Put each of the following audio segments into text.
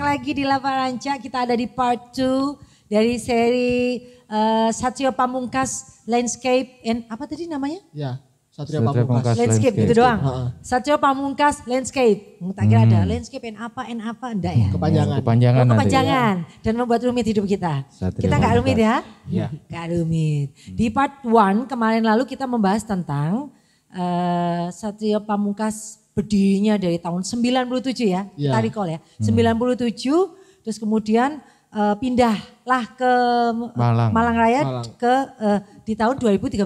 lagi di Lava Ranca. Kita ada di part 2 dari seri Satrio Pamungkas Landscape and apa tadi namanya? Ya, Satrio Pamungkas. Landscape gitu doang. Satrio Pamungkas Landscape. Tak kira ada landscape and apa enggak ya? Kepanjangan. Dan membuat rumit hidup kita. Satrio Kita gak rumit ya? Iya. Gak rumit. Di part 1 kemarin lalu kita membahas tentang Satrio Pamungkas berdirinya dari tahun 97 ya, kita recall ya. 97 terus kemudian pindahlah ke Malang Raya di tahun 2013.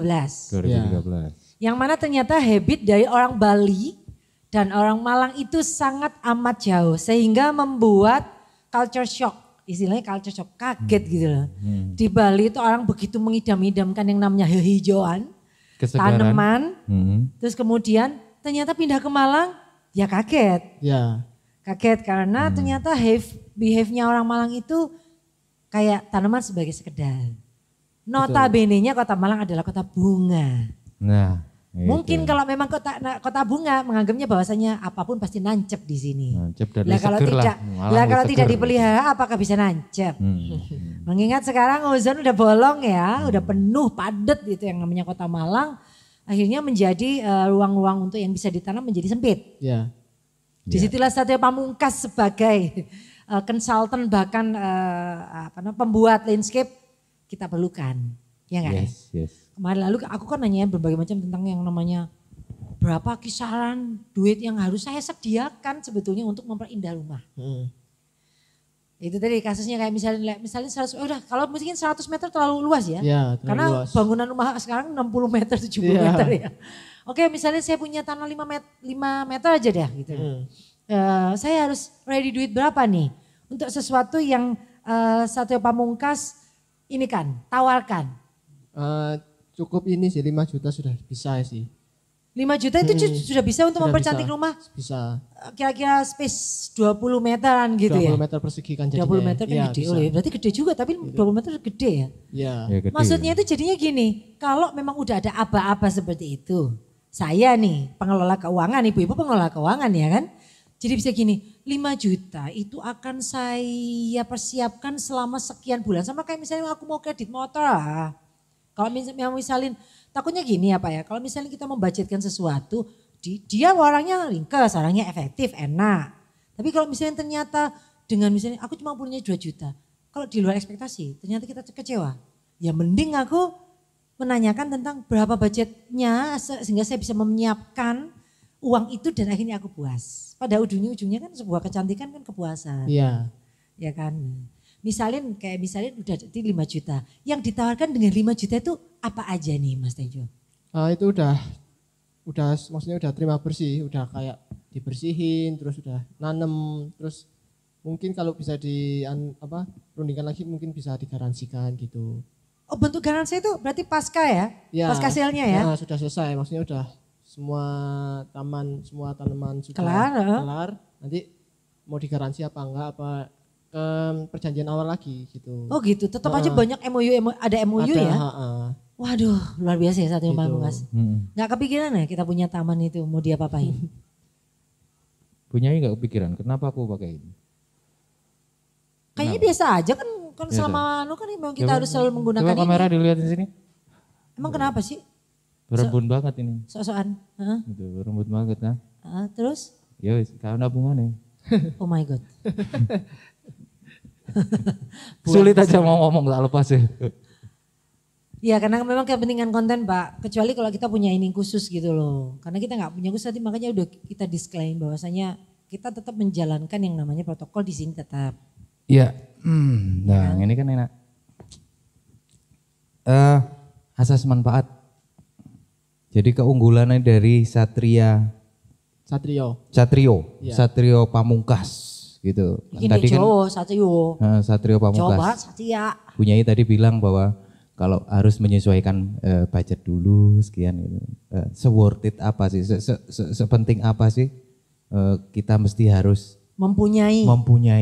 Yang mana ternyata habit dari orang Bali dan orang Malang itu sangat amat jauh sehingga membuat culture shock. Istilahnya culture shock, kaget gitu loh. Di Bali itu orang begitu mengidam-idamkan yang namanya hijauan, tanaman, terus kemudian ternyata pindah ke Malang, ya kaget. Ya. Kaget karena ternyata behave-nya orang Malang itu kayak tanaman sebagai sekedar. Notabene-nya kota Malang adalah kota bunga. Nah, mungkin kalau memang kota bunga menganggapnya bahwasanya apapun pasti nancep di sini. Nancep dan kalau tidak dipelihara apakah bisa nancep? Mengingat sekarang ozon udah bolong ya, udah penuh padat gitu yang namanya kota Malang. Akhirnya menjadi ruang-ruang untuk yang bisa ditanam menjadi sempit. Ya. Disitulah Satrio Pamungkas sebagai konsultan bahkan pembuat landscape kita perlukan. Ya enggak ya? Kemarin lalu aku kan nanya berbagai macam tentang yang namanya berapa kisaran duit yang harus saya sediakan sebetulnya untuk memperindah rumah. Itu tadi kasusnya kayak misalnya 100, kalau mungkin 100 meter terlalu luas ya. Karena luas. Bangunan rumah sekarang 60 meter, 70 meter ya. Oke misalnya saya punya tanah 5 meter aja deh gitu. Saya harus ready duit berapa nih untuk sesuatu yang Satrio Pamungkas ini kan tawarkan. Cukup ini sih 5 juta sudah bisa sih. 5 juta itu sudah bisa untuk mempercantik rumah? Bisa. Kira-kira space 20 meteran gitu 20 ya? 20 meter persegi kan jadinya. 20 meter kan ya, gede, berarti gede juga tapi 20 meter gede ya? Iya. Ya, maksudnya itu jadinya gini, kalau memang udah ada aba-aba seperti itu, saya nih pengelola keuangan, ibu-ibu pengelola keuangan ya kan? Jadi bisa gini, 5 juta itu akan saya persiapkan selama sekian bulan. Sama kayak misalnya aku mau kredit motor lah. Kalau misalnya takutnya gini ya Pak ya, kalau misalnya kita membudgetkan sesuatu, dia orangnya ringkes, orangnya efektif, enak. Tapi kalau misalnya ternyata dengan misalnya aku cuma punya 2 juta, kalau di luar ekspektasi ternyata kita kecewa. Ya mending aku menanyakan tentang berapa budgetnya sehingga saya bisa menyiapkan uang itu dan akhirnya aku puas. Pada ujungnya kan sebuah kecantikan kan kepuasan. Iya. Ya kan. Misalnya udah jadi 5 juta. Yang ditawarkan dengan 5 juta itu apa aja nih Mas Tejo? Itu udah maksudnya udah terima bersih, udah kayak dibersihin, terus udah nanem, terus mungkin kalau bisa rundingkan lagi mungkin bisa digaransikan gitu. Oh bentuk garansi itu berarti pasca ya? Pasca sale-nya ya? Sudah selesai, maksudnya udah semua tanaman sudah kelar. Nanti mau digaransi apa enggak perjanjian awal lagi gitu. Oh gitu, tetap aja banyak ada MOU ya? Waduh luar biasa ya Satrio Pamungkas. Gak kepikiran ya kita punya taman itu mau diapa-apain? Punyanya gak kepikiran, kenapa aku pakai ini? Kayaknya biasa aja kan selama memang kita harus selalu menggunakan ini. Coba kamera dilihatin sini. Emang kenapa sih? Berembun banget ini. Sok-sokan. Itu berembun banget nah. Terus? Ya wis, kalau nabungan Oh my God. Sulit aja mau ngomong tak lepas ya. Ya karena memang kepentingan konten Pak. Kecuali kalau kita punya ini khusus gitu loh. Karena kita gak punya khusus makanya udah kita disclaim bahwasanya kita tetap menjalankan yang namanya protokol di sini tetap. Iya. Nah ini kan enak. Asas manfaat. Jadi keunggulannya dari Satrio Pamungkas gitu. Ini tadi Jawa, kan, Satrio Pamungkas. Coba Satria. Bunyai tadi bilang bahwa kalau harus menyesuaikan budget dulu sekian gitu. Se-worth it apa sih? Sepenting apa sih kita mesti harus mempunyai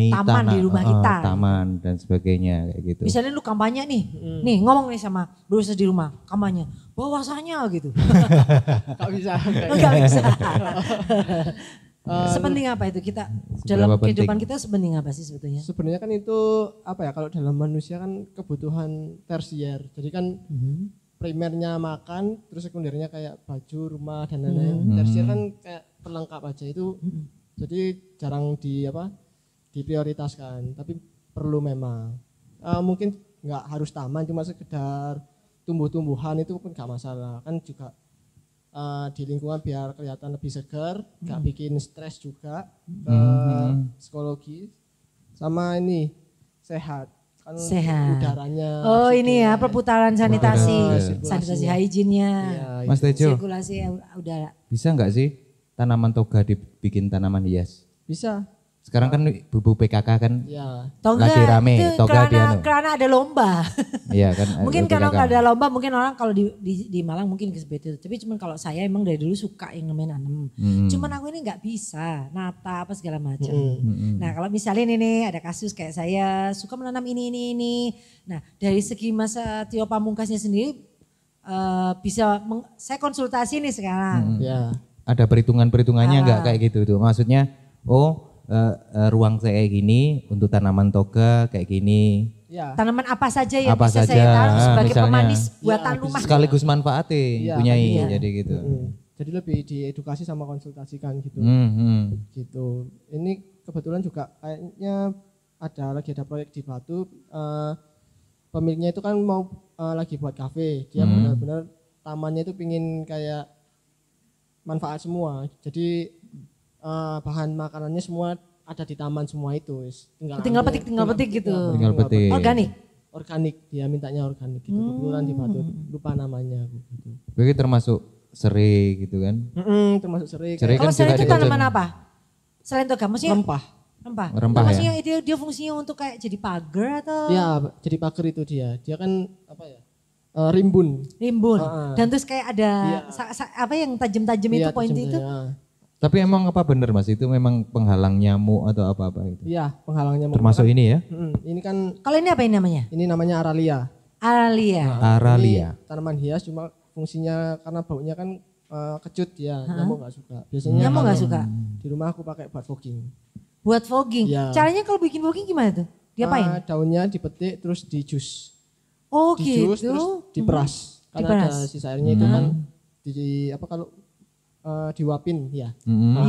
taman di rumah kita. Taman dan sebagainya kayak gitu. Misalnya lu kampanye nih, nih ngomong nih sama berusaha di rumah, kampanye, bahwasanya gitu. Gak bisa. Gak bisa. Sepenting apa itu kita Seberapa dalam penting? kehidupan kita sepenting apa sih sebetulnya? Sebenarnya kan itu apa ya, kalau dalam manusia kan kebutuhan tersier. Jadi kan primernya makan, terus sekundernya kayak baju, rumah dan lain-lain. Tersier kan kayak pelengkap aja itu. Jadi jarang diprioritaskan, tapi perlu memang. Mungkin nggak harus taman, cuma sekedar tumbuh-tumbuhan itu pun nggak masalah. Kan juga di lingkungan biar kelihatan lebih segar, nggak bikin stres juga ke psikologi, sama ini sehat kan, Sehat. udaranya. Oh ini ya oksigen. perputaran sanitasi, Sirkulasi. sanitasi hygiene-nya, Iya, Mas Tejo, sirkulasi udara. bisa nggak sih tanaman toga dibikin tanaman hias? bisa. Sekarang kan bubuk PKK kan Ya, Toga lagi rame, itu toga karena, dia karena ada lomba. iya kan. Mungkin PKK. karena nggak ada lomba, mungkin orang kalau di Malang mungkin seperti itu. Tapi cuman kalau saya emang dari dulu suka yang namanya nanam. Cuman aku ini nggak bisa nata apa segala macam. Nah kalau misalnya ini ada kasus kayak saya suka menanam ini. Nah dari segi Mas Tio Pamungkasnya sendiri saya konsultasi nih sekarang. ya. Ada perhitungannya nggak kayak gitu tuh? Maksudnya, ruang kayak gini untuk tanaman toga kayak gini. Ya. Tanaman apa saja yang Apa bisa saja, saya tanam sebagai misalnya. pemanis buatan rumah. Sekaligus manfaatnya Iya, punyai iya. jadi gitu. Jadi lebih diedukasi sama konsultasikan gitu. Gitu. Ini kebetulan juga kayaknya ada proyek di Batu. Pemiliknya itu kan mau lagi buat kafe. Dia benar-benar tamannya itu pingin kayak manfaat semua. Jadi bahan makanannya semua ada di taman semua itu. Tinggal petik gitu. Tinggal petik. Organik. Dia mintanya organik gitu. Kebetulan di Batu lupa namanya gitu. Berarti termasuk serai gitu kan? Termasuk serai. Serai Kalau kan saya juga itu dikonsumsi. tanaman apa? Selain toga, maksudnya Rempah. Rempah ya? Maksudnya dia fungsinya untuk kayak jadi pagar atau Ya, jadi pagar itu dia. Dia kan apa ya? Rimbun. rimbun. Heeh. Dan terus kayak ada Iya. apa yang tajam-tajam itu Iya, poin tajam itu. saya. Tapi emang apa bener Mas? Itu memang penghalang nyamuk atau apa-apa itu? Iya, penghalangnya. Termasuk ini ya? Ini kan, Kalau ini apa ini namanya? ini namanya aralia. Aralia. Aralia. Ini tanaman hias, cuma fungsinya karena baunya kan kecut ya, nyamuk nggak suka. Biasanya Nyamuk nggak kalau suka. di rumah aku pakai buat fogging. Buat fogging. Iya. Caranya kalau bikin fogging gimana tuh? Diapain? Daunnya dipetik terus di jus. Oh Di jus gitu. terus diperas. Karena Diperas. ada sisa airnya itu kan kalau diwapin ya.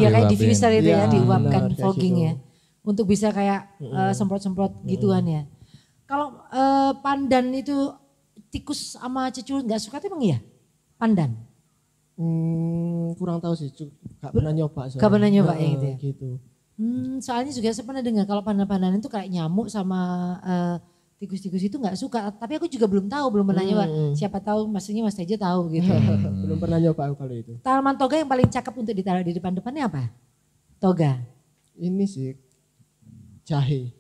Iya kayak diffuser itu ya Iya, diuapkan benar, kayak fogging gitu. ya. Untuk bisa kayak semprot-semprot gituan ya. Kalau pandan itu tikus sama cecul nggak suka tuh emang iya? Pandan? Kurang tahu sih, gak pernah nyoba. soalnya. Gak pernah nyoba ya gitu ya? Gitu. Soalnya juga saya pernah dengar kalau pandan-pandan itu kayak nyamuk sama tikus-tikus itu nggak suka. Tapi aku juga belum tahu, belum pernah nyoba. Siapa tahu maksudnya Mas Tejo tahu gitu. Belum pernah nyoba aku kalau itu. Tanaman toga yang paling cakep untuk ditaruh di depan-depannya apa? Toga, Ini sih jahe.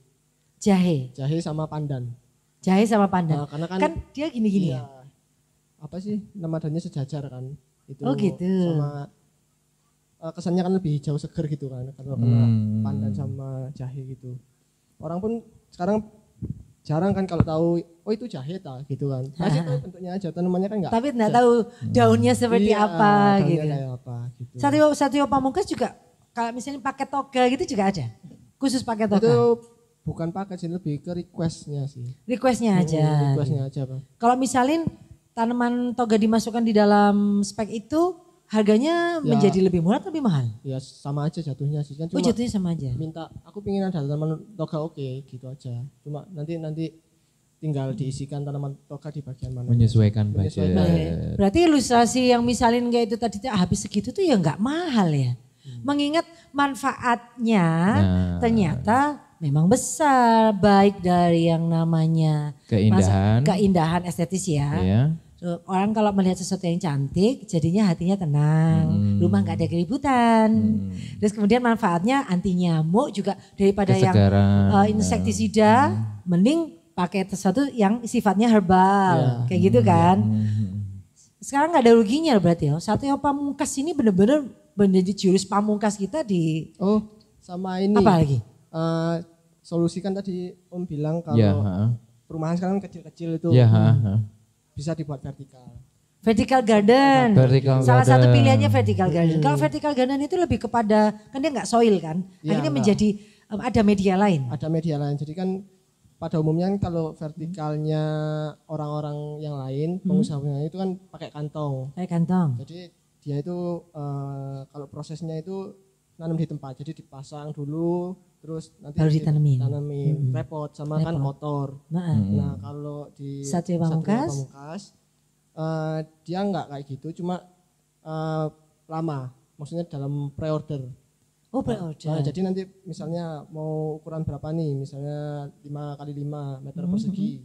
jahe Sama pandan. sama pandan. Karena Kan dia gini-gini iya, ya? apa sih nama daunnya sejajar kan. Itu Oh gitu. Sama kesannya kan lebih hijau seger gitu kan. Kalau kena pandan sama jahe gitu. Orang pun sekarang jarang kan kalau tahu oh itu jahe gitu kan. Masih tahu bentuknya aja, tanamannya kan enggak. Tapi nggak tahu daunnya seperti Iya, apa daunnya gitu. kayak apa gitu. Satrio Pamungkas juga kalau misalnya pakai toga gitu juga ada? Khusus pakai toga? Itu bukan paket sih, lebih ke requestnya sih. Requestnya aja. Requestnya aja Bang. Kalau misalnya tanaman toga dimasukkan di dalam spek itu harganya menjadi lebih murah atau lebih mahal? Ya sama aja jatuhnya sih kan, Oh cuma jatuhnya sama aja. minta aku pingin ada tanaman toga oke gitu aja. Cuma nanti tinggal diisikan tanaman toga di bagian mana. Menyesuaikan budget. Nah, berarti ilustrasi yang misalnya kayak itu tadi habis segitu tuh ya nggak mahal ya. Mengingat manfaatnya ternyata memang besar, baik dari yang namanya keindahan estetis ya. Iya. Orang kalau melihat sesuatu yang cantik jadinya hatinya tenang, rumah nggak ada keributan. Terus kemudian manfaatnya anti nyamuk juga daripada yang insektisida, mending pakai sesuatu yang sifatnya herbal, kayak gitu kan. Sekarang nggak ada ruginya berarti ya. Satrio Pamungkas ini benar-benar menjadi jurus pamungkas kita di. Oh sama ini. Apa lagi? Solusi kan tadi Om bilang kalau perumahan sekarang kecil-kecil itu bisa dibuat vertikal. Vertical garden. Vertical Salah satu garden. pilihannya vertical garden. Kalau vertical garden itu lebih kepada, kan dia nggak soil kan. Ya, Akhirnya enggak. menjadi ada media lain. Ada media lain. Jadi kan pada umumnya kalau vertikalnya orang-orang yang lain, pengusaha itu kan pakai kantong. Kayak kantong. Jadi dia itu kalau prosesnya itu nanam di tempat. Jadi dipasang dulu, terus nanti Baru ditanemin. Repot sama kan kotor. Nah kalau di Satria Pamungkas, dia enggak kayak gitu, cuma lama. Maksudnya dalam pre-order. oh pre-order. Nah, jadi nanti misalnya mau ukuran berapa nih, misalnya 5x5 meter persegi.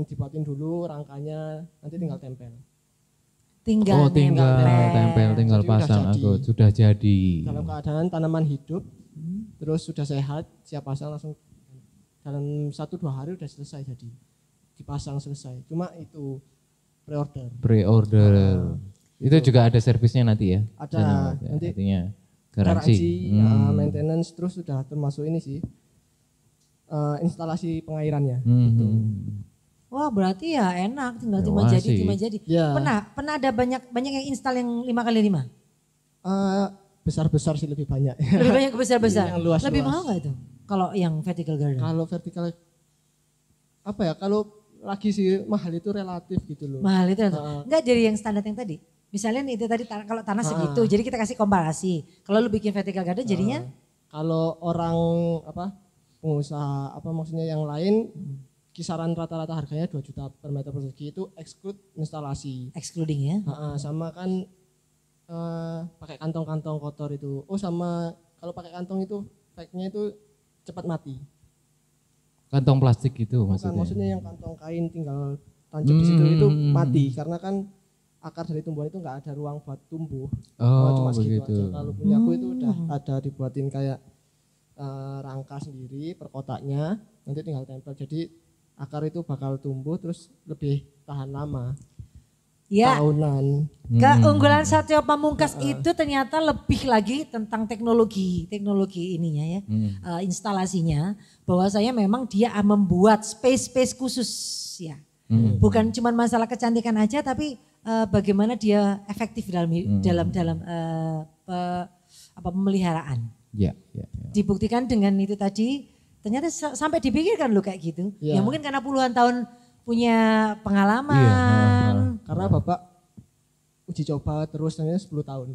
Dibuatin dulu rangkanya, nanti tinggal tempel. Tinggal tempel, tinggal Jadi udah pasang jadi. aku sudah jadi. Dalam keadaan tanaman hidup, terus sudah sehat, siap pasang langsung dalam 1-2 hari udah selesai jadi. Dipasang selesai. Cuma itu pre-order. Pre-order. Itu juga ada servisnya nanti ya? Ada, nanti artinya garansi. Maintenance, terus sudah termasuk ini sih. Instalasi pengairannya. Wah berarti ya enak, tinggal Ya, terima wah jadi, sih. terima jadi. Ya. Pernah ada banyak yang install yang 5x5? Besar-besar sih lebih banyak. Lebih banyak ke besar-besar. Yang luas-luas. Lebih mahal nggak itu? Kalau yang vertical garden? Kalau vertikal apa ya? Kalau lagi sih mahal itu relatif gitu loh. Mahal itu enggak jadi yang standar yang tadi. Misalnya nih, itu tadi kalau tanah segitu, jadi kita kasih komparasi. Kalau lu bikin vertical garden jadinya Kalau orang pengusaha maksudnya yang lain kisaran rata-rata harganya 2 juta per meter persegi itu exclude instalasi. excluding ya. Sama kan pakai kantong-kantong kotor itu. Oh sama kalau pakai kantong itu efeknya itu cepat mati. Kantong plastik gitu Bukan, maksudnya. maksudnya yang kantong kain tinggal tancap di situ itu mati karena kan akar dari tumbuhan itu nggak ada ruang buat tumbuh. Cuma segitu begitu. aja. Kalau punya aku itu udah ada dibuatin kayak rangka sendiri per kotaknya, nanti tinggal tempel. Jadi akar itu bakal tumbuh terus lebih tahan lama. Ya, Tahunan. keunggulan Satria Pamungkas itu ternyata lebih lagi tentang teknologi ininya ya, instalasinya. Bahwasanya memang dia membuat space khusus ya. Bukan cuma masalah kecantikan aja, tapi bagaimana dia efektif dalam pemeliharaan. Ya. Dibuktikan dengan itu tadi, ternyata sampai dipikirkan loh kayak gitu. Ya mungkin karena puluhan tahun punya pengalaman. Karena Bapak uji coba terus ternyata 10 tahun.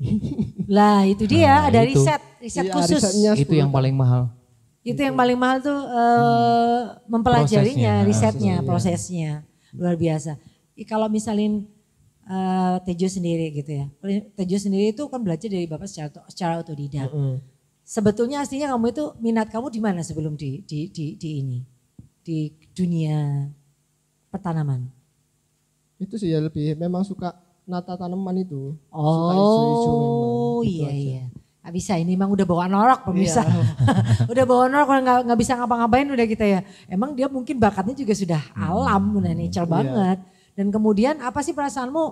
Lah itu dia, ada itu. riset Iya, khusus. risetnya Itu yang paling mahal. Itu yang paling mahal tuh mempelajarinya, Prosesnya. risetnya, prosesnya. Luar biasa. Kalau misalin Tejo sendiri gitu ya. Tejo sendiri itu kan belajar dari Bapak secara otodidak. Sebetulnya aslinya kamu itu minat kamu di mana sebelum di dunia pertanaman? Itu sih ya lebih memang suka nata tanaman itu. Suka ijo-ijo memang. Oh Gitu iya aja. iya. Gak bisa, ini emang udah bawa norok pemirsa. Udah bawa norok, kalau nggak bisa ngapa-ngapain udah kita ya. Emang dia mungkin bakatnya juga sudah alam, udah nature banget. Dan kemudian apa sih perasaanmu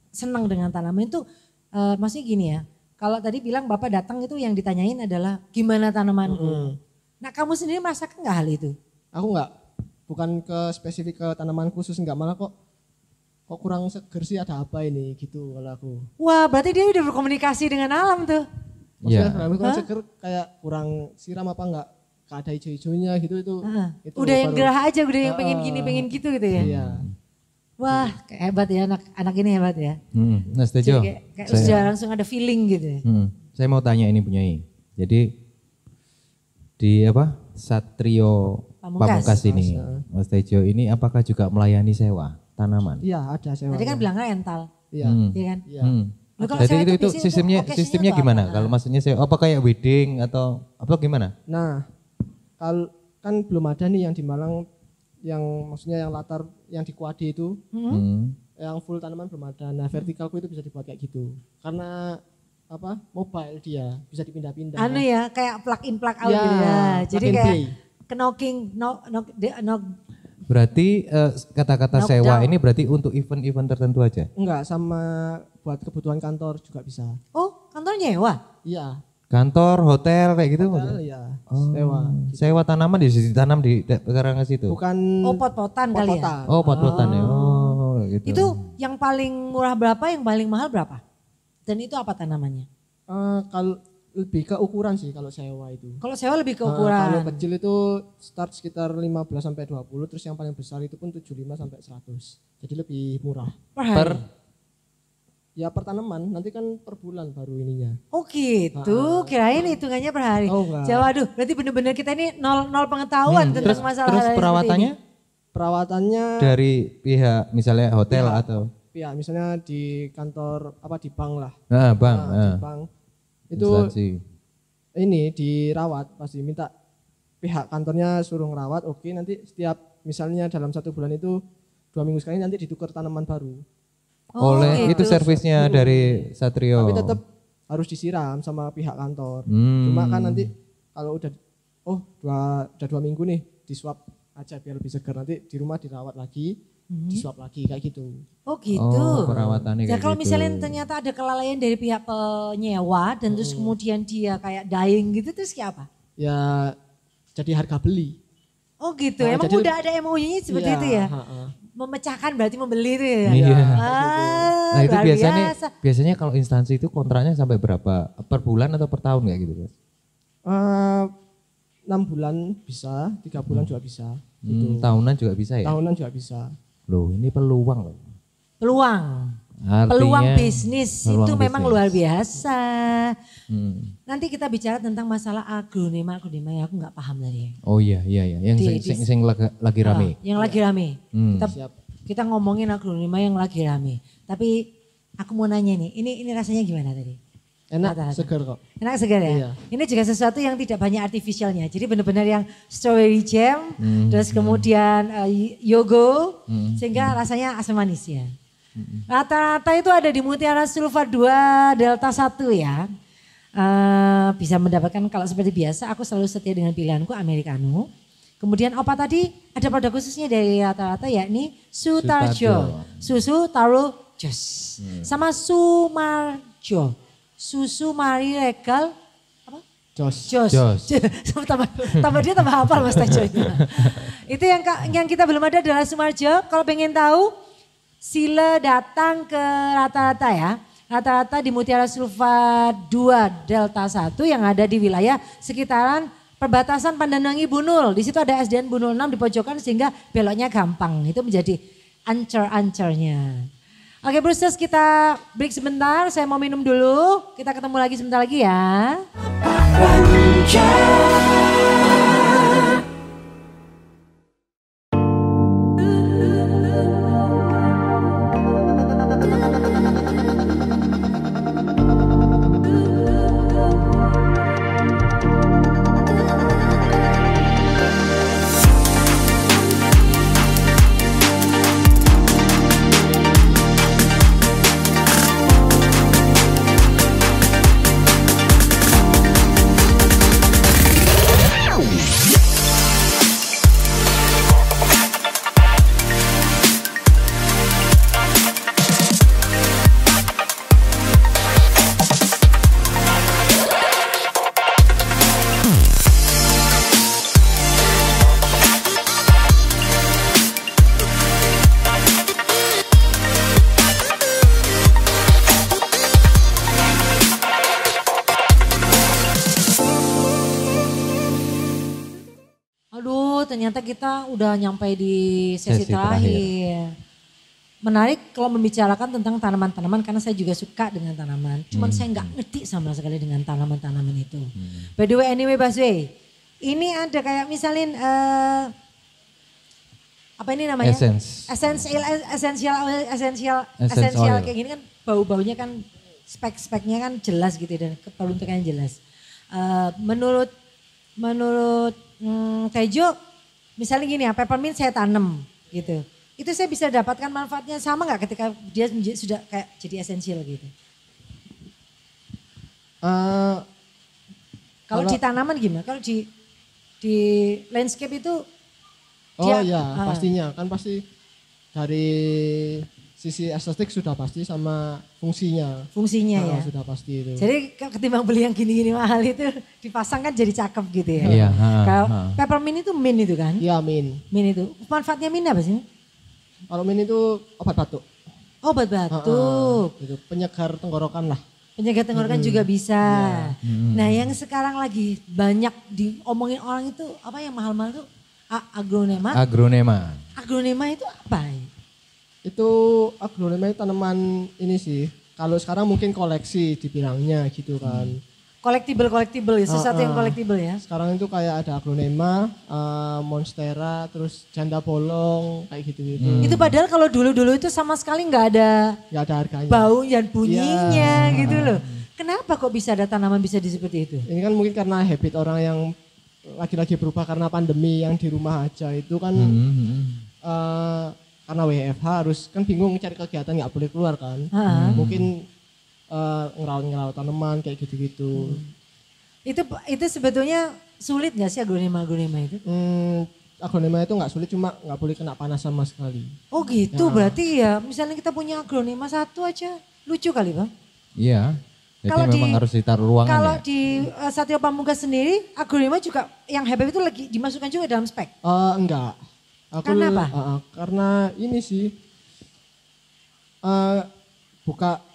senang dengan tanaman itu? Maksudnya gini ya, kalau tadi bilang Bapak datang itu yang ditanyain adalah gimana tanamanku. Nah kamu sendiri merasakan nggak hal itu? Aku enggak, bukan ke spesifik ke tanaman khusus enggak, malah kok kurang seger sih, ada apa ini gitu kalau aku. Wah berarti dia udah berkomunikasi dengan alam tuh. Maksudnya kenapa kurang seger, kayak kurang siram apa enggak, gak ada hijau-hijaunya gitu itu. Udah yang baru- gerah aja, udah yang pengen gini pengen gitu ya. Iya. Wah hebat ya anak ini hebat ya. Nah, Tejo. Kayak sudah langsung ada feeling gitu ya. Saya mau tanya ini punyai. Jadi di Satrio Pamungkas ini, Mas Tejo ini apakah juga melayani sewa tanaman? Iya, ada sewa. Tadi kan bilangnya rental, Iya. iya kan? Iya. Loh, kalau Jadi sewa itu biasanya sistemnya occasionnya sistemnya tuh gimana? apa? Kalau maksudnya sewa apa kayak wedding atau apa gimana? Nah, kalau kan belum ada nih yang di Malang, yang maksudnya yang latar yang di Kuade itu, yang full tanaman belum ada. Nah, vertikalku itu bisa dibuat kayak gitu. Karena mobile dia bisa dipindah-pindah. Anu ya kayak plug in plug out Ya, gitu ya. Jadi plug and kayak play. knocking knock Berarti kata-kata Knock sewa down. ini berarti untuk event-event tertentu aja? Enggak, sama buat kebutuhan kantor juga bisa. Oh kantor nyewa? Iya, Kantor, hotel kayak gitu? ya, Oh, sewa. sewa tanaman ditanam di sekarang ke situ? Bukan Oh pot-potan kali ya? pot-potan. Oh, pot-potan ya. Oh, gitu. Itu yang paling murah berapa, yang paling mahal berapa? Dan itu apa tanamannya? Kalau lebih ke ukuran sih kalau sewa itu. Kalau sewa lebih ke ukuran. Kalau kecil itu start sekitar 15 sampai 20, terus yang paling besar itu pun 75 sampai 100. Jadi lebih murah. Per hari? Ya per tanaman, nanti kan per bulan baru ininya. Oh gitu, kirain hitungannya per hari. Oh enggak. Waduh, berarti benar-benar kita ini nol pengetahuan tentang masalah Terus hal-hal perawatannya Perawatannya dari pihak misalnya hotel atau ya misalnya di kantor apa di bank lah. bank. Di bank. Itu Instansi. ini dirawat pasti minta pihak kantornya suruh ngerawat. Oke, nanti setiap misalnya dalam 1 bulan itu 2 minggu sekali nanti ditukar tanaman baru. Oleh gitu. itu servisnya dari Satrio. Tapi tetap harus disiram sama pihak kantor. Cuma kan nanti kalau udah udah 2 minggu nih disuap aja biar lebih segar, nanti di rumah dirawat lagi, disuap lagi kayak gitu. Oh gitu. Oh, perawatannya Ya kayak kalau gitu. misalnya ternyata ada kelalaian dari pihak penyewa dan terus kemudian dia kayak dying gitu, terus kayak apa? Ya jadi harga beli. Oh gitu, Nah, emang jadi- udah ada MOU-nya seperti Iya, itu ya? ha-ha. Memecahkan berarti membeli itu ya? Iya. Ah, Nah itu luar biasa. biasanya kalau instansi itu kontraknya sampai berapa? Per bulan atau per tahun kayak gitu Mas? 6 bulan bisa, 3 bulan juga bisa. Tahunan juga bisa ya? Tahunan juga bisa. Loh ini peluang loh. Peluang. Artinya, Peluang bisnis peluang itu memang bisnis. luar biasa. Hmm. Nanti kita bicara tentang masalah agronomi yang aku nggak paham tadi. Oh iya yang sing lagi rame. Yang lagi rame. Hmm. Kita ngomongin agronomi yang lagi rame. Tapi aku mau nanya nih, ini rasanya gimana tadi? Enak, Rata-rata. segar kok. Enak segar ya? Iya. Ini juga sesuatu yang tidak banyak artifisialnya. Jadi benar-benar yang strawberry jam, terus kemudian yogo, sehingga rasanya asam manis ya. Rata-rata itu ada di Mutiara Sulfa 2 Delta 1 ya. Bisa mendapatkan kalau seperti biasa aku selalu setia dengan pilihanku Americano. Kemudian apa tadi ada produk khususnya dari rata-rata yakni Sutarjo. Susu Taro Jos. Sama Sumarjo. Susu Mari Regal apa? Jos. Jos. tambah dia tambah hafal Mas Tejonya. Itu yang kita belum ada adalah Sumarjo. Kalau pengen tahu sila datang ke rata-rata ya. Rata-rata di Mutiara Sulfa 2 Delta 1 yang ada di wilayah sekitaran perbatasan Pandanwangi Bunul. Di situ ada SDN Bunul 6 di pojokan sehingga beloknya gampang. Itu menjadi ancer-ancernya. Oke Brewsters, kita break sebentar. Saya mau minum dulu. Kita ketemu lagi sebentar lagi ya. Ternyata kita udah nyampe di sesi terakhir. Menarik kalau membicarakan tentang tanaman-tanaman karena saya juga suka dengan tanaman. Cuman saya nggak ngerti sama sekali dengan tanaman-tanaman itu. By the way, anyway Baswe, ini ada kayak misalnya apa ini namanya? Esensial kayak gini kan bau-baunya kan spek-speknya kan jelas gitu dan peruntukannya jelas. Menurut Tejo, misalnya gini ya, peppermint saya tanam gitu. Itu saya bisa dapatkan manfaatnya sama nggak ketika dia sudah kayak jadi esensial gitu? Kalau di tanaman gimana? Kalau di landscape itu? Pastinya kan pasti dari sisi estetik sudah pasti sama fungsinya. Fungsinya ya. Sudah pasti itu. Jadi ketimbang beli yang gini-gini mahal itu dipasang kan jadi cakep gitu ya. Iya. Kalau peppermint itu mint itu kan? Iya mint. Mint itu. Manfaatnya mint apa sih? Kalau mint itu obat batuk. Obat batuk. Gitu. Penyegar tenggorokan lah. Penjaga tenggorokan juga bisa. Nah yang sekarang lagi banyak diomongin orang itu apa yang mahal-mahal itu aglonema. Aglonema itu apa? Itu aglonema itu tanaman ini sih. Kalau sekarang mungkin koleksi dibilangnya gitu kan. Kolektibel ya, sesuatu yang kolektibel ya. Sekarang itu kayak ada aglonema, monstera, terus janda bolong kayak gitu-gitu. Itu padahal kalau dulu-dulu itu sama sekali nggak ada harganya. Bau dan bunyinya gitu loh. Kenapa kok bisa ada tanaman bisa seperti itu? Ini kan mungkin karena habit orang yang lagi-lagi berubah karena pandemi yang di rumah aja itu kan karena WFH harus kan bingung cari kegiatan nggak boleh keluar kan. Mungkin ngerawat tanaman kayak gitu-gitu. Itu sebetulnya sulit nggak sih aglonema itu? Aglonema itu nggak sulit, cuma nggak boleh kena panas sama sekali. Oh gitu, berarti ya misalnya kita punya aglonema satu aja lucu kali Bang? Iya, jadi kalau memang harus ditaruh ruangan kalau ya? di Satrio Pamungkas sendiri aglonema juga yang HPP itu lagi dimasukkan juga dalam spek? Enggak. Karena apa? Karena ini sih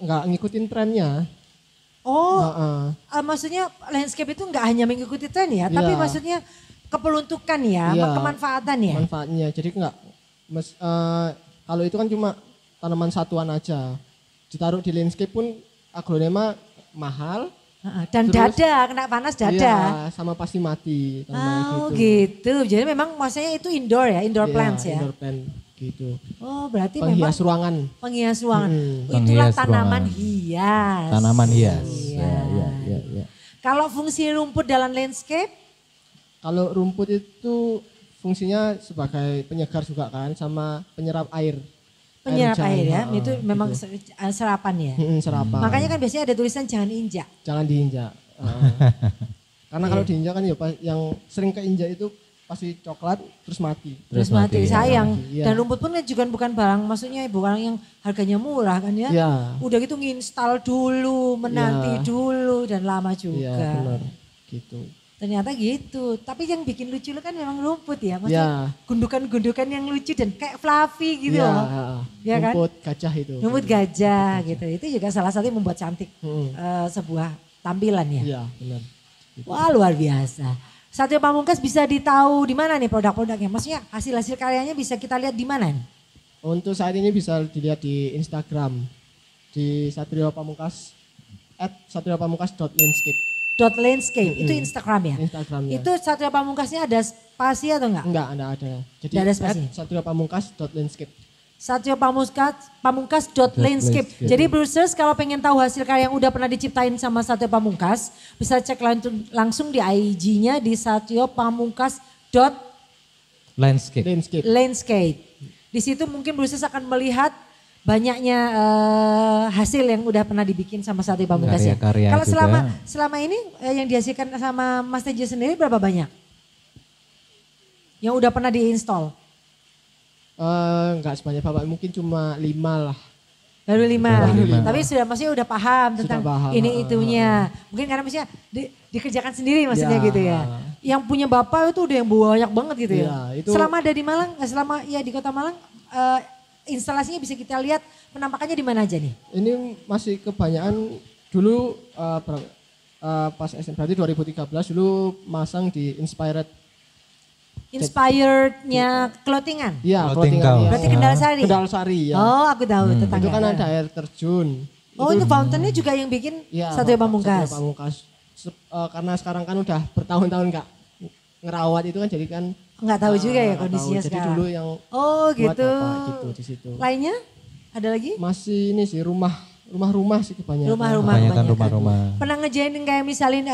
nggak ngikutin trennya. Maksudnya landscape itu nggak hanya mengikuti tren ya, tapi maksudnya kepeluntukan ya, kemanfaatan ya. Manfaatnya, jadi nggak, kalau itu kan cuma tanaman satuan aja, ditaruh di landscape pun aglonema mahal. Dan terus, kena panas dada. Iya, sama pasti mati. Gitu. Jadi memang maksudnya itu indoor ya, indoor plants ya. Indoor plant gitu. Oh berarti penghias memang ruangan. Penghias ruangan. Itulah penghias tanaman ruangan. hias. Tanaman hias. Ya. Kalau fungsi rumput dalam landscape? Kalau rumput itu fungsinya sebagai penyegar juga kan, sama penyerap air. Penyerap air ya, itu memang gitu. Serapan ya. Serapan. Makanya kan biasanya ada tulisan jangan injak. Jangan diinjak. Karena kalau diinjak kan ya yang sering keinjak itu pasti coklat terus mati. Terus mati, sayang. Dan rumput pun juga bukan barang, maksudnya barang yang harganya murah kan ya. Udah gitu nginstal dulu, menanti dulu dan lama juga. Iya benar gitu. Ternyata gitu, tapi yang bikin lucu kan memang rumput ya, maksudnya gundukan-gundukan yang lucu dan kayak fluffy gitu loh. Ya kan? Rumput gajah itu. Rumput gajah gitu, itu juga salah satu yang membuat cantik sebuah tampilan ya. Iya benar. Gitu. Wah luar biasa. Satrio Pamungkas bisa ditahu di mana nih produk-produknya? Maksudnya hasil-hasil karyanya bisa kita lihat di mana? Untuk saat ini bisa dilihat di Instagram, di Satrio Pamungkas @satriopamungkas.landscape. .landscape itu Instagram ya? Instagramnya. Itu Satrio Pamungkasnya ada spasi atau enggak? Enggak ada. Jadi ada spasi. @satriopamungkas.landscape. Satrio Pamungkas.landscape. Jadi Brucers kalau pengen tahu hasil karya yang udah pernah diciptain sama Satrio Pamungkas, bisa cek langsung di IG-nya di satriopamungkas.landscape. Di situ mungkin Brucers akan melihat banyaknya hasil yang udah pernah dibikin sama Satrio Pamungkas ya. Kalau selama ini yang dihasilkan sama Mas Tejo sendiri berapa banyak? Yang udah pernah diinstal? Enggak sebanyak Bapak, mungkin cuma 5 lah. Baru 5. Tapi maksudnya udah paham tentang ini itunya. Mungkin karena maksudnya dikerjakan sendiri maksudnya gitu ya. Yang punya Bapak itu udah yang banyak banget gitu ya. Selama ada di Malang, di Kota Malang, instalasinya bisa kita lihat penampakannya di mana aja nih? Ini masih kebanyakan dulu pas SMP berarti 2013 dulu masang di Inspired-nya Clothingan? Iya, Clothingan. Berarti Kendal Sari? Kendal Sari ya. Oh aku tahu tetangga. Itu kan ada air terjun. Oh itu fountainnya juga yang bikin Satrio Pamungkas? Satrio Pamungkas. Karena sekarang kan udah bertahun-tahun nggak ngerawat itu kan jadi kan. Nggak tahu juga ya kondisinya sekarang. Jadi dulu yang gitu. Gitu di situ. Lainnya ada lagi? Masih ini sih rumah-rumah sih kebanyakan. Rumah-rumah. Pernah ngejainin kayak misalin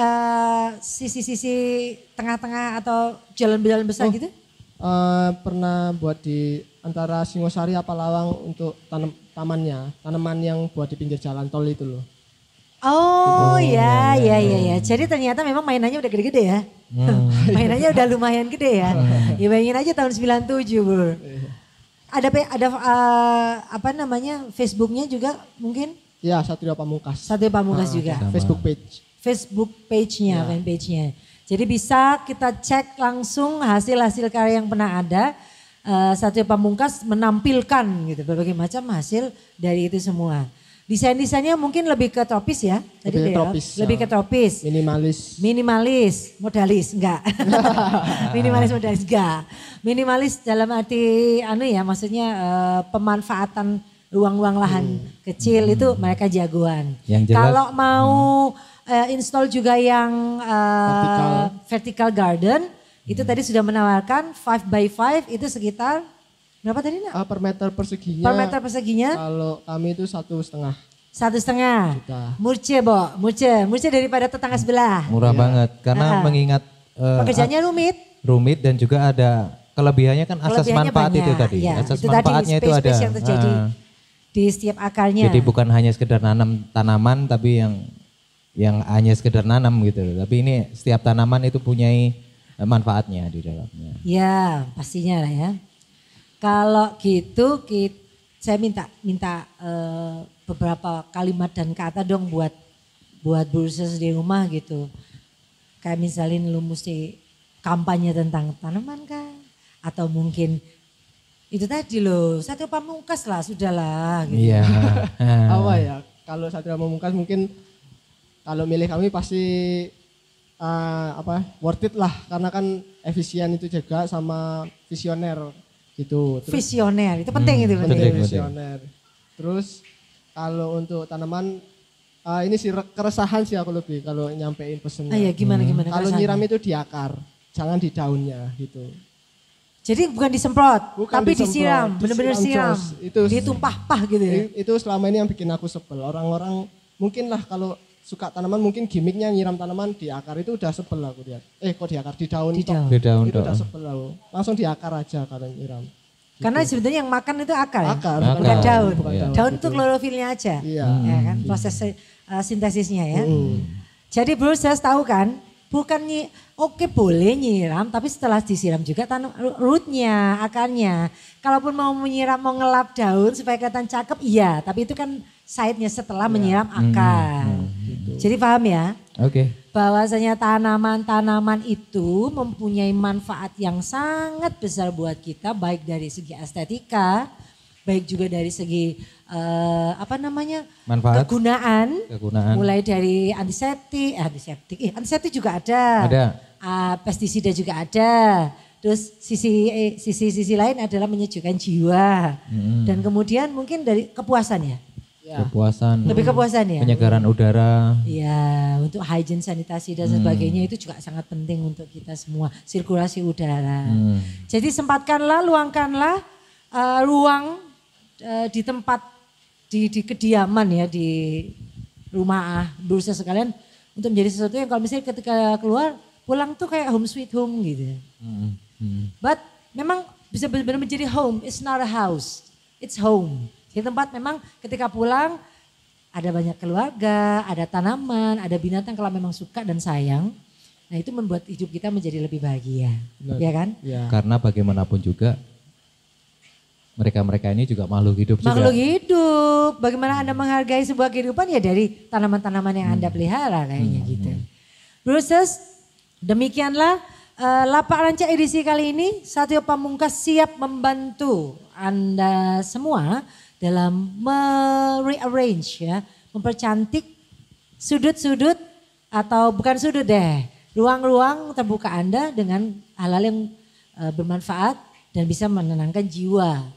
sisi-sisi tengah-tengah atau jalan-jalan besar gitu? Pernah buat di antara Singosari apa Lawang untuk tanaman yang buat di pinggir jalan tol itu loh. Oh iya. Jadi ternyata memang mainannya udah gede-gede ya. Mainannya udah lumayan gede ya. Ya bayangin aja tahun 97 bro. Ada Facebooknya juga mungkin? Ya Satrio Pamungkas. Satrio Pamungkas juga. Facebook page-nya, fanpage-nya. Jadi bisa kita cek langsung hasil karya yang pernah ada. Satrio Pamungkas menampilkan gitu berbagai macam hasil dari itu semua. Desain-desainnya mungkin lebih ke tropis ya. Lebih ke tropis. Lebih ke tropis. Minimalis, modalis enggak. Minimalis modalis enggak. Minimalis dalam arti maksudnya pemanfaatan ruang-ruang lahan kecil itu mereka jagoan. Kalau mau install juga yang vertical garden itu tadi sudah menawarkan 5x5 itu sekitar berapa tadi nak? Per meter perseginya. Per meter perseginya? Kalau kami itu 1,5. 1,5. Murce daripada tetangga sebelah. Murah banget karena mengingat pekerjaannya rumit. Rumit dan juga ada kelebihannya kan asas manfaat banyak. Itu tadi. Ya, asas itu manfaatnya tadi, itu ada. Yang terjadi di setiap akarnya. Jadi bukan hanya sekedar nanam tanaman tapi yang hanya sekedar nanam gitu. Tapi ini setiap tanaman itu punyai manfaatnya di dalamnya. Ya, pastinya lah ya. Kalau gitu saya minta beberapa kalimat dan kata dong buat Bruces di rumah gitu. Kayak misalnya lu mesti kampanye tentang tanaman kan? Atau mungkin itu tadi loh, Satrio Pamungkas lah, sudahlah gitu. Iya. Apa ya, kalau Satrio Pamungkas mungkin kalau milih kami pasti worth it lah. Karena kan efisien itu juga sama visioner gitu. Visioner, itu penting itu. Penting. Visioner. Terus kalau untuk tanaman, ini sih keresahan sih aku lebih kalau nyampein pesennya. Iya, gimana? Kalau nyiram itu di akar, jangan di daunnya gitu. Jadi bukan disemprot, tapi disiram, benar-benar siram. Ditumpah-pah gitu ya. Itu selama ini yang bikin aku sebel. Orang-orang mungkin lah kalau suka tanaman mungkin gimmicknya nyiram tanaman di akar itu udah sebel aku lihat. Kok di akar, di daun. Di daun itu udah sebel aku. Langsung di akar aja kalau nyiram. Gitu. Karena sebenarnya yang makan itu akar ya? Bukan daun. Bukan daun itu klorofilnya aja. Iya. Ya kan, proses sintesisnya ya. Jadi Bruces tahu kan, oke boleh nyiram tapi setelah disiram juga rootnya, akarnya. Kalaupun mau menyiram, mau ngelap daun supaya kelihatan cakep, iya. Tapi itu kan side-nya setelah menyiram akar. Gitu. Jadi paham ya? Oke. Bahwasanya tanaman-tanaman itu mempunyai manfaat yang sangat besar buat kita, baik dari segi estetika, baik juga dari segi manfaat, kegunaan. Mulai dari antiseptik juga ada. Pestisida juga ada. Terus sisi lain adalah menyejukkan jiwa. Dan kemudian mungkin dari kepuasan ya. Kepuasan. Lebih kepuasan ya. Penyegaran udara. Iya, untuk hygiene, sanitasi dan sebagainya itu juga sangat penting untuk kita semua. Sirkulasi udara. Jadi sempatkanlah, luangkanlah ruang di tempat di kediaman ya, di rumah Bruces sekalian untuk menjadi sesuatu yang kalau misalnya ketika keluar pulang tuh kayak home sweet home gitu. But memang bisa benar-benar menjadi home. It's not a house, it's home. Di tempat memang ketika pulang ada banyak keluarga, ada tanaman, ada binatang kalau memang suka dan sayang. Nah itu membuat hidup kita menjadi lebih bahagia, ya kan? Ya. Karena bagaimanapun juga mereka ini juga makhluk hidup juga. Makhluk hidup, bagaimana Anda menghargai sebuah kehidupan ya dari tanaman-tanaman yang Anda pelihara kayaknya gitu. Bruces, demikianlah Lapak Rancak edisi kali ini. Satrio Pamungkas siap membantu Anda semua dalam rearrange ya, mempercantik sudut-sudut atau bukan sudut deh, ruang-ruang terbuka Anda dengan hal-hal yang bermanfaat dan bisa menenangkan jiwa.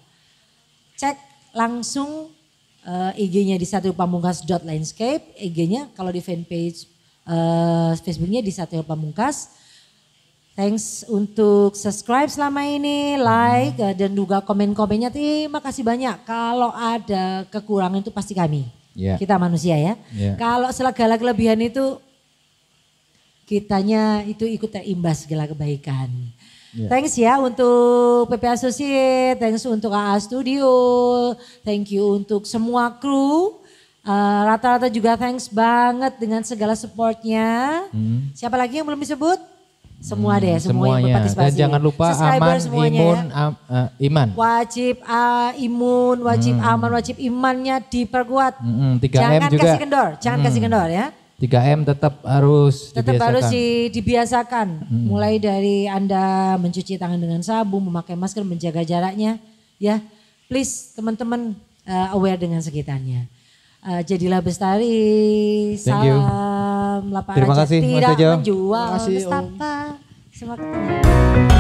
Cek langsung IG-nya di satriopamungkas.landscape, IG-nya kalau di fanpage Facebooknya di Satrio Pamungkas. Thanks untuk subscribe selama ini, like dan juga komen-komennya. Terima kasih banyak. Kalau ada kekurangan itu pasti kami. Yeah. Kita manusia ya. Yeah. Kalau segala kelebihan itu kitanya itu ikut terimbas segala kebaikan. Yeah. Thanks ya untuk PP Associate, thanks untuk AA Studio, thank you untuk semua kru. Rata-rata juga thanks banget dengan segala supportnya. Siapa lagi yang belum disebut? Semua deh, semua yang berpartisipasi. Dan jangan lupa aman, imun, iman. Wajib imun, wajib aman, wajib imannya diperkuat. 3M jangan juga. Kasih kendor, jangan kasih kendor ya. 3M tetap harus dibiasakan. Mulai dari Anda mencuci tangan dengan sabun, memakai masker, menjaga jaraknya. Ya, please teman-teman aware dengan sekitarnya. Jadilah Bestari, salam lapangan Terima kasih, Mas tidak Tejo. menjual Terima kasih, nestapa. Semua ketemu.